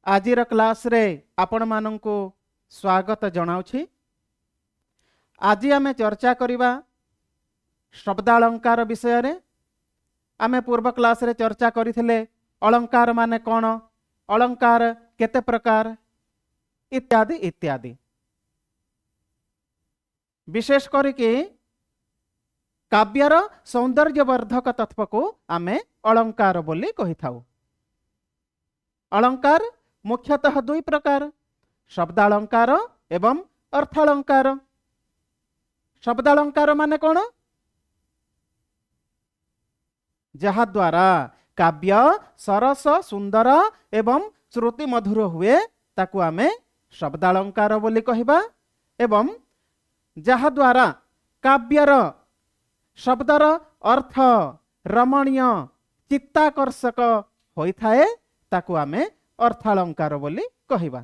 आजिर class रे आपण मानंकु स्वागत जनाउछि। आज आमे चर्चा करिबा शब्दालंकार विषय रे। आमे पूर्व क्लास रे चर्चा करिथिले अलंकार माने कोन, अलंकार केते प्रकार इत्यादि इत्यादि। विशेष करिके काव्यर सौंदर्यवर्धक तत्व को आमे अलंकार बोली कहि थाउ। अलंकार मुख्यतः दुई प्रकार, शब्दालंकार एवं अर्थालंकार। शब्दालंकार माने कोन, जहा द्वारा काव्य सरस सुंदर एवं श्रुति मधुर हुए ताकू आमे शब्दालंकार बोली कहिबा। एवं जहा द्वारा काव्यर शब्दर अर्थ रमणीय चित्ताकर्षक होइथाए ताकू आमे अर्थालंकार बोली कहिबा।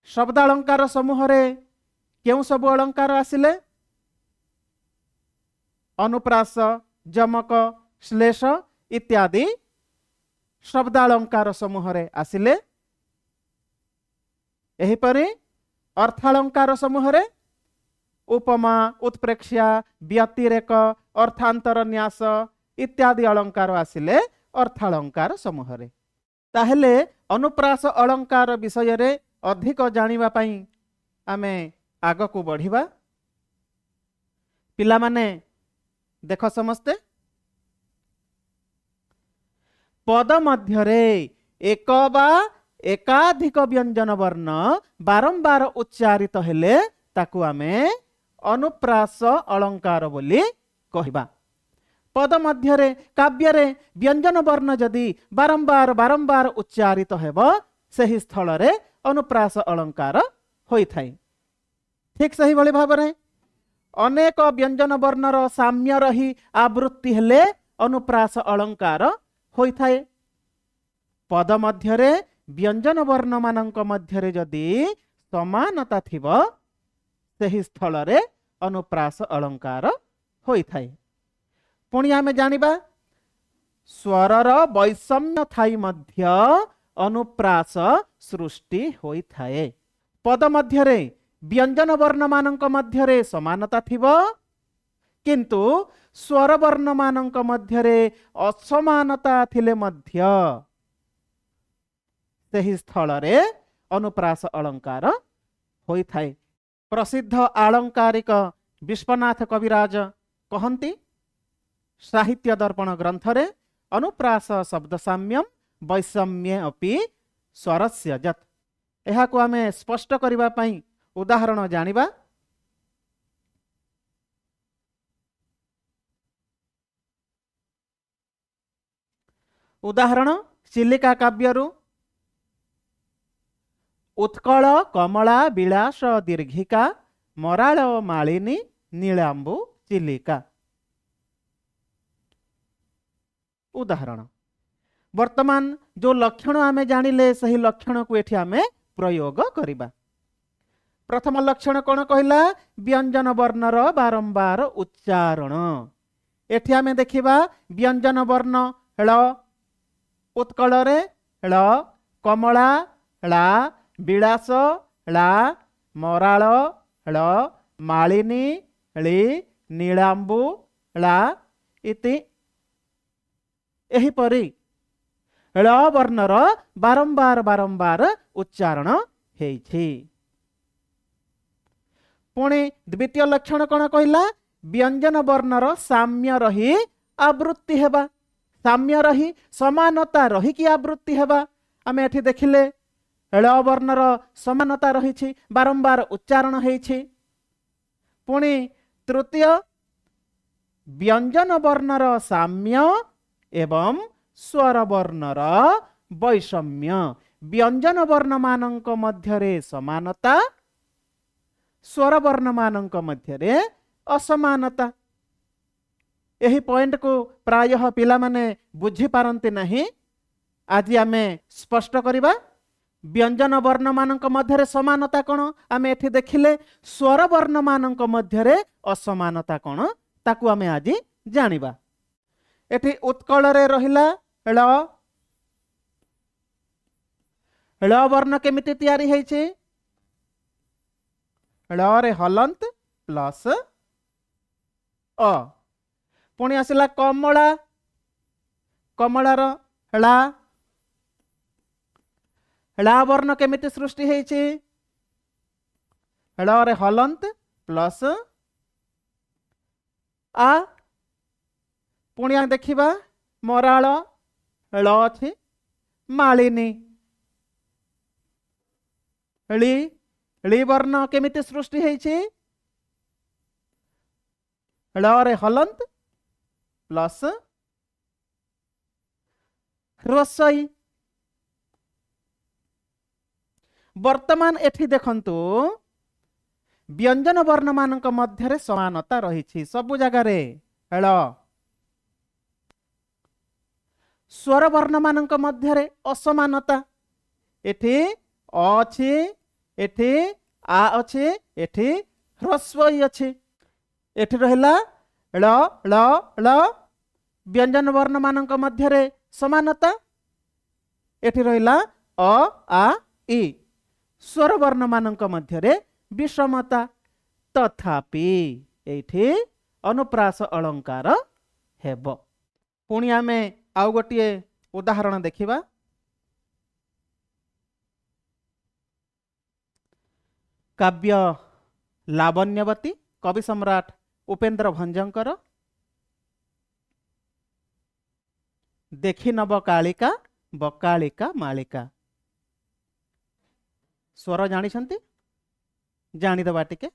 शब्दालंकार समूह रे केउ सब अलंकार आसिले? अनुप्रास, जमक, श्लेष इत्यादि शब्दालंकार समूह रे आसिले। एहिपरि अर्थालंकार समूह रे उपमा, उत्प्रेक्षा, व्यतिरेक, अर्थांतर न्यास इत्यादि अलंकार आसिले अर्थालंकार समूह रे। ताहेले अनुप्रास अलंकार विषय रे अधिक जानिबा पई आमे आग को बढ़िबा। पिला माने देख समस्ते, पद मध्य रे एक बा एकाधिक व्यंजन वर्ण बारंबार उच्चारित हेले ताकू आमे अनुप्रास अलंकार बोली कहिबा। पद मध्य रे काव्य रे व्यंजन वर्ण जदि बारंबार बारंबार उच्चारित हेबो सही स्थल रे अनुप्रास अलंकार होई थाई। ठीक सही भली भाव रे अनेक व्यंजन वर्णर साम्य रही आवृत्ति हेले अनुप्रास अलंकार होई थाए। पद मध्य रे व्यंजन वर्ण मानक मध्य रे जदि समानता थिबो सही स्थल रे अनुप्रास अलंकार होई थाए। पुणी आमे जानिबा स्वरर वैषम्य थाई मध्य अनुप्रास सृष्टि होई थाए। पद मध्य रे व्यंजन वर्ण मानक मध्य रे समानता थिबो किंतु स्वर वर्ण मानक मध्य रे असमानता थिले मध्य सही स्थल रे अनुप्रास अलंकार होई थाए। प्रसिद्ध आलंकारिक विश्वनाथ कविराज कहंती साहित्य दर्पण ग्रंथ रे अनुप्रास शब्द साम्यम वैषम्ये अपि स्वरस्य जत। एहा को आमे स्पष्ट करिबा पई उदाहरण जानिबा। उदाहरण चिलिका काव्यरु उत्कल कमला विलास दीर्घिका मराळ मालिनी नीलांबु चिलिका। उदाहरण वर्तमान जो लक्षण आमे जानिले सही लक्षण को एठी आमे प्रयोग करिबा। प्रथम लक्षण कोन कहिला? व्यंजन वर्णर बारंबार उच्चारण। एठी आमे देखिबा व्यंजन वर्ण ळ उत्कल रे ळ, कमला ळा, विलास ळा, मराळ ळ, मालिनी ଳି, नीलांबु ळा इति। एहिपरि ळ वर्णर बारंबार बारंबार उच्चारण हेछि। पुणी द्वितीय लक्षण कोन कहिला? व्यंजन वर्णर साम्य रही आवृत्ति हेबा। साम्य रही समानता रही कि आवृत्ति हेबा। आमे एठी देखिले ळ वर्णर समानता रहिछि, बारंबार उच्चारण हेछि। पुणी तृतीय व्यंजन वर्णर साम्य एवं स्वर वर्णर वैषम्य। व्यंजन वर्ण मानक मध्य रे समानता, स्वर वर्ण मानक मध्य रे असमानता। एही पॉइंट को प्रायः पिला माने बुझी पारंती नहीं। आज आमे स्पष्ट करिबा। व्यंजन वर्ण मानक मध्य रे समानता कोन आमे एठी देखिले, स्वर वर्ण मानक मध्य रे असमानता कोन ताकू आमे आज जानिबा। एठी उत्कल रे रहिला ळ, ळ वर्ण केमिति तैयारी होइछे ळ रे हलंत प्लस अ पुणी आसिला कमला कमलार ला ला वर्ण केमिति सृष्टि होइछे ळ रे हलंत प्लस आ पुणी देखिबा मराळ ळ अछि मालिनी ଳି वर्ण केमिति सृष्टि होइछे ळ रे हलंत प्लस ह्रस्वई वर्तमान एठी देखंतु व्यंजन वर्ण मानक मध्यरे समानता रही सबु जगार ळ स्वर वर्ण मानक मध्यरे असमानता एठी अ अछि एठी आ अछि एठी ह्रस्वई अछि एठी रहिला ळ ळ ळ व्यंजन वर्ण मानक मध्यरे समानता एठी रहिला अ आ इ स्वर वर्ण मानक मध्यरे विषमता तथापि एठी अनुप्रास अलंकार हेबो पुणी आमे आउ गोटिए उदाहरण देखिबा काव्य लावण्यवती कवि सम्राट उपेन्द्र भंजकर देखि नब कालिका बकालिका मालिका स्वर जानी जानीदबा टिके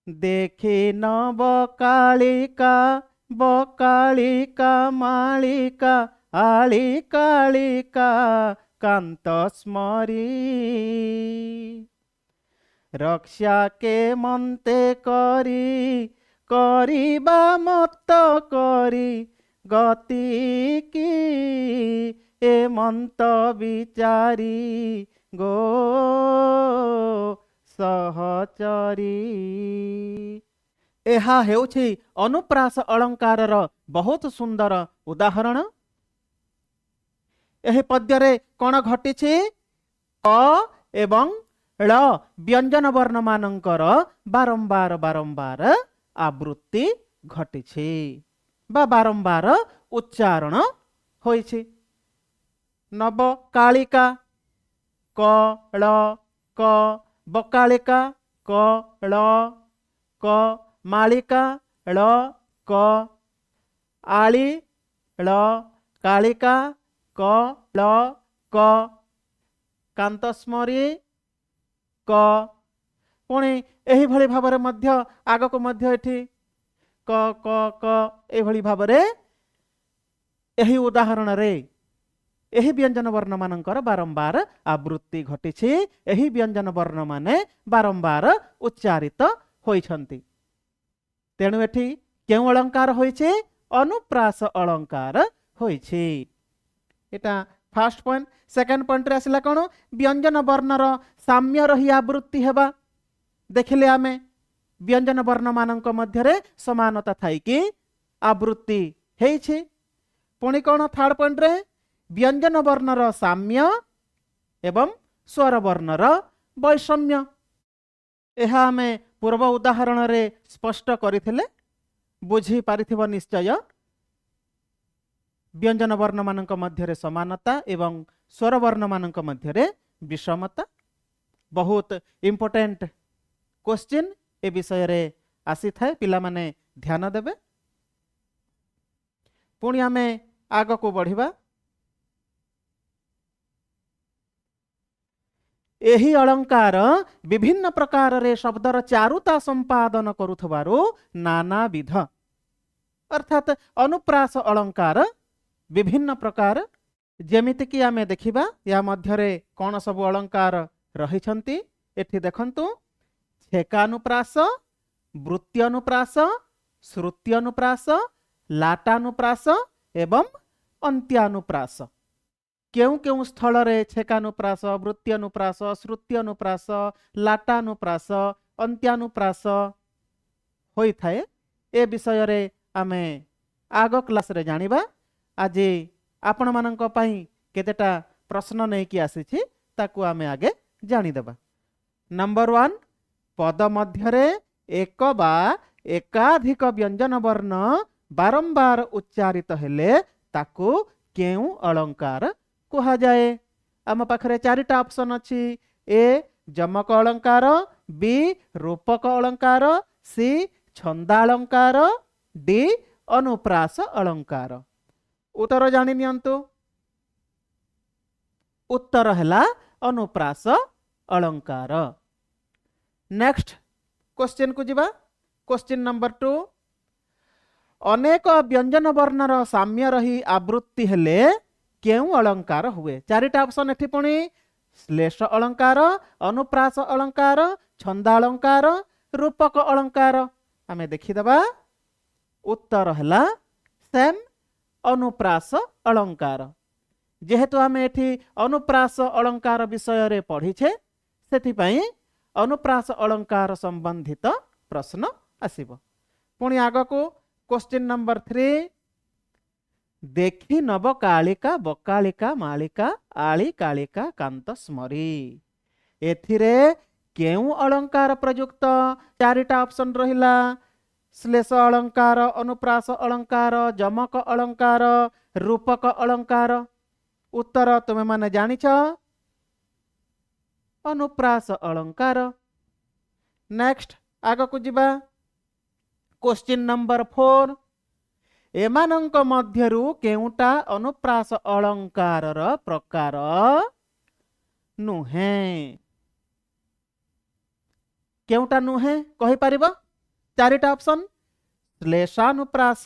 देखि नब कालिका बकालिका मालिका आली कालिका कांत स्मरी रक्षा के मन्ते करी करिबा मत करी गति की ए मन्त विचारी गो सहचरी एहा हेउछि अनुप्रास अलंकारर बहुत सुंदर उदाहरण एही पद्यरे कोन घटिछि क एवं ळ व्यंजन वर्ण मानकर बारंबार बारंबार आवृत्ति घटिछि बा बारंबार उच्चारण होइछि नव कालिका क ळ क बकालिका क ळ क मालिका ळ क आली ळ कालिका क ळ क कांतस्मरी क पुणी एही भली भाबरे मध्य आगको मध्य एठी क क क एही भली भाबरे एही उदाहरण रे एही व्यंजन वर्ण मानकर बारंबार आवृत्ति घटिछि एही व्यंजन वर्ण माने बारंबार उच्चारित होइछन्ति तेणु एठी केउ अलंकार होइछे अनुप्रास अलंकार होइछे एटा फर्स्ट पॉइंट सेकंड पॉइंट रे आसिला कोन व्यंजन वर्णर साम्य रही आवृत्ति हेबा देखिले आमे व्यंजन वर्ण मानक मध्यरे समानता थाई कि आवृत्ति हेइछे पुणी कोन थर्ड पॉइंट रे व्यंजन वर्णर साम्य एवं स्वर वर्णर वैषम्य एहा आमे पूर्व उदाहरण रे स्पष्ट करिथिले बुझी पारिथिबो निश्चय व्यंजन वर्ण मानक मध्यरे समानता एवं स्वर वर्ण मानक मध्यरे विषमता बहुत इंपोर्टेंट क्वेश्चन ए विषय रे आसी थाए पिला माने ध्यान देबे पुणी आमे आग को बढ़िबा एही अलंकार विभिन्न प्रकार रे शब्दर चारुता संपादन करुथबारो नाना विध अर्थात अनुप्रास अलंकार विभिन्न प्रकार जेमिति कि आमे देखिबा या मध्यरे कोन सब अलंकार रहिछन्ति एठी देखंतु छेकानुप्रास वृत्त्यनुप्रास श्रुत्यनुप्रास लाटानुप्रास एवं अंत्यानुप्रास केउ केउ स्थल रे छेकानुप्रास वृत्त्यनुप्रास श्रुत्यनुप्रास लाटानुप्रास अंत्यानुप्रास होई थाए ए विषय रे आमे आग क्लास रे जानिबा आज आपण मानक पई केतेटा प्रश्न नहीं कि आसी ताकू आमे आगे जानी देबा। नंबर 1 पद मध्यरे एक बा एकाधिक व्यंजन वर्ण बारंबार उच्चारित हेले ताकू केउ अलंकार कहा जाए। आम पाखरे चारिटा ऑप्शन अछि। ए जमक अलंकार, बी रूपक अलंकार, सी छंदालंकार, डी अनुप्रास अलंकार। उत्तर जानि नियंतु। उत्तर हैला अनुप्रास अलंकार। नेक्स्ट क्वेश्चन को जिबा। क्वेश्चन नंबर 2 अनेक व्यंजन वर्णर साम्य रही आवृत्ति हेले केउ अलंकार हुए। चारिटा ऑप्शन एठी पुणी श्लेष अलंकार, अनुप्रास अलंकार, छंदालंकार, रूपक अलंकार। आमे देखिदबा। उत्तर हैला सेम अनुप्रास अलंकार। जेहेतु आमे एठी अनुप्रास अलंकार विषय रे पढ़िछे सेथिपई अनुप्रास अलंकार संबंधित प्रश्न आसीबो। पुणी आगको क्वेश्चन नंबर 3 देखी नव कालिका बकालिका मालिका आली कालिका कांत स्मरी। एथिरे केउ अलंकार प्रयुक्त। चारिटा ऑप्शन रहिला श्लेष अलंकार, अनुप्रास अलंकार, जमक अलंकार, रूपक अलंकार। उत्तर तुमे माने जानिछ अनुप्रास अलंकार। नेक्स्ट आगको जिबा। क्वेश्चन नंबर 4 एमानंक मध्यरु केउटा अनुप्रास अलंकारर प्रकार नुहे। केउटा नुहे कहि परिबो। चारिटा ऑप्शन श्लेषानुप्रास,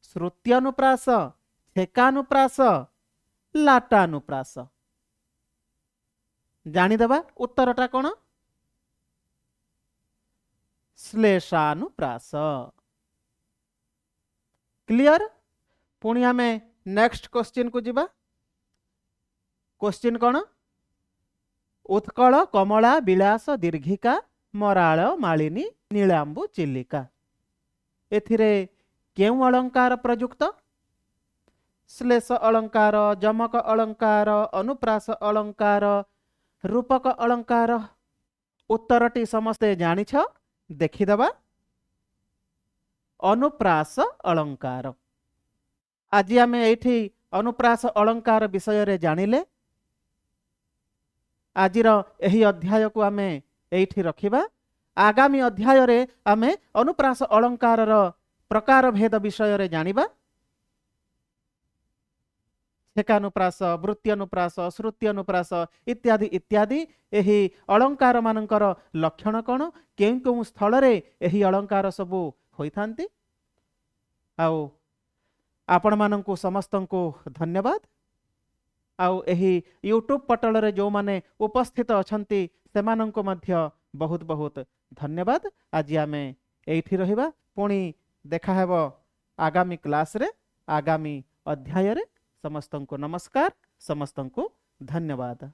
श्रुत्यनुप्रास, छेकानुप्रास, लाटानुप्रास। जानी देबा उत्तरटा कोन श्लेषानुप्रास। क्लियर। पुणी आमे नेक्स्ट क्वेश्चन को जिबा। क्वेश्चन कोन उत्कल कमला विलास दीर्घिका मराळ मालिनी नीलांबु चिल्लिका। एथिरे केउ अलंकार प्रयुक्त। श्लेष अलंकार, जमक अलंकार, अनुप्रास अलंकार, रूपक अलंकार। उत्तरटी समस्ते जानिछ। देखिदबा अनुप्रास अलंकार। आज आमे एठी अनुप्रास अलंकार विषय रे जानिले। आजिर एही अध्याय को आमे एठी रखिबा। आगामी अध्याय रे आमे अनुप्रास अलंकार प्रकार भेद विषय रे जानिबा। छेकानुप्रास, वृत्त्यनुप्रास, श्रुत्यनुप्रास इत्यादि इत्यादि एही अलंकार मानकर लक्षण कोन, केउ केउ स्थल रे एही अलंकार सबु होइथांती। आउ आपण मानंकु समस्तंकु धन्यवाद। आउ एही यूट्यूब पटल रे जो माने उपस्थित अछंती सेमानंकु मध्य बहुत बहुत धन्यवाद। आज आमे एठी रहिबा। पुणी देखा हेबो आगामी क्लास रे, आगामी अध्याय रे। समस्तंकु नमस्कार, समस्तंकु धन्यवाद।